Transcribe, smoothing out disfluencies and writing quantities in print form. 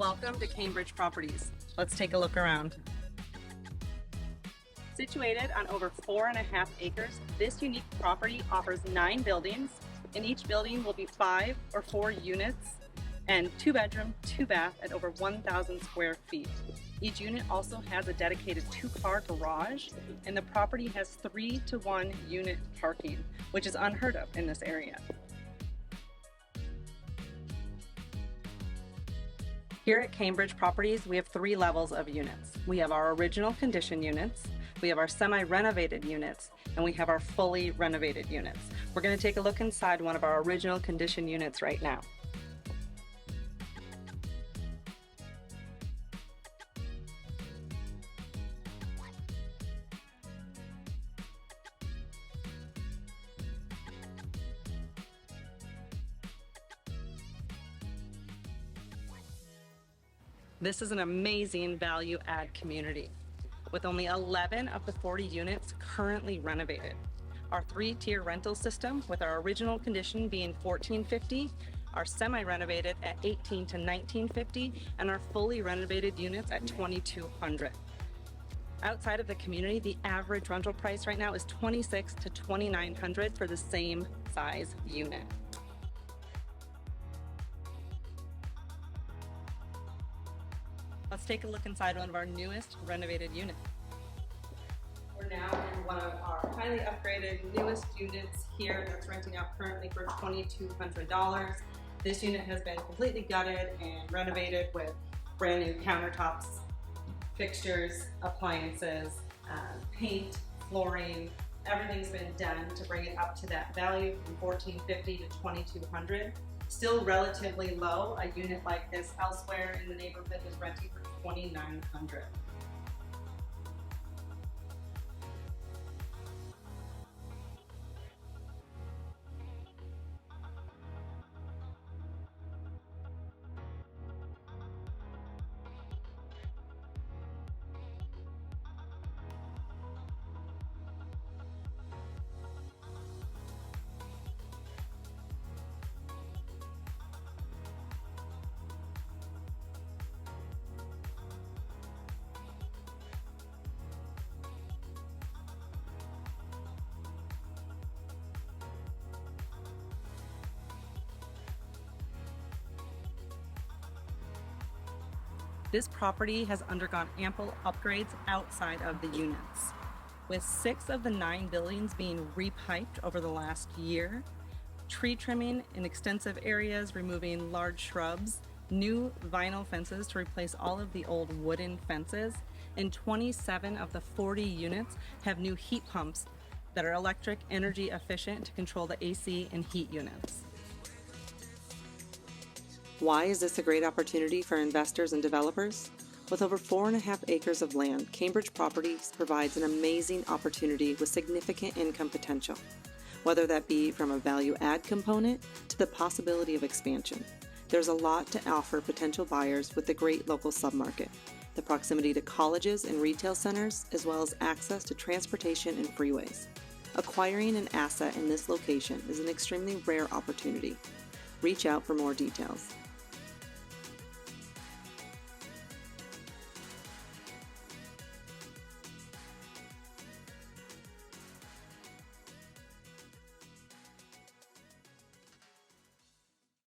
Welcome to Cambridge Properties. Let's take a look around. Situated on over 4.5 acres, this unique property offers 9 buildings, and each building will be 5 or 4 units and 2 bedroom, 2 bath at over 1,000 square feet. Each unit also has a dedicated 2-car garage, and the property has 3-to-1 unit parking, which is unheard of in this area. Here at Cambridge Properties, we have 3 levels of units. We have our original condition units, we have our semi-renovated units, and we have our fully renovated units. We're going to take a look inside one of our original condition units right now. This is an amazing value add community with only 11 of the 40 units currently renovated. Our 3-tier rental system with our original condition being $1,450, our semi-renovated at $1,800 to $1,950, and our fully renovated units at $2,200. Outside of the community, the average rental price right now is $2,600 to $2,900 for the same size unit. Let's take a look inside one of our newest renovated units. We're now in one of our highly upgraded newest units here that's renting out currently for $2,200. This unit has been completely gutted and renovated with brand new countertops, fixtures, appliances, paint, flooring. Everything's been done to bring it up to that value from $1,450 to $2,200. Still relatively low. A unit like this elsewhere in the neighborhood is renting for $2,900. This property has undergone ample upgrades outside of the units, with 6 of the 9 buildings being repiped over the last year, tree trimming in extensive areas, removing large shrubs, new vinyl fences to replace all of the old wooden fences, and 27 of the 40 units have new heat pumps that are electric energy efficient to control the AC and heat units. Why is this a great opportunity for investors and developers? With over 4.5 acres of land, Cambridge Properties provides an amazing opportunity with significant income potential, whether that be from a value add component to the possibility of expansion. There's a lot to offer potential buyers with the great local submarket, the proximity to colleges and retail centers, as well as access to transportation and freeways. Acquiring an asset in this location is an extremely rare opportunity. Reach out for more details.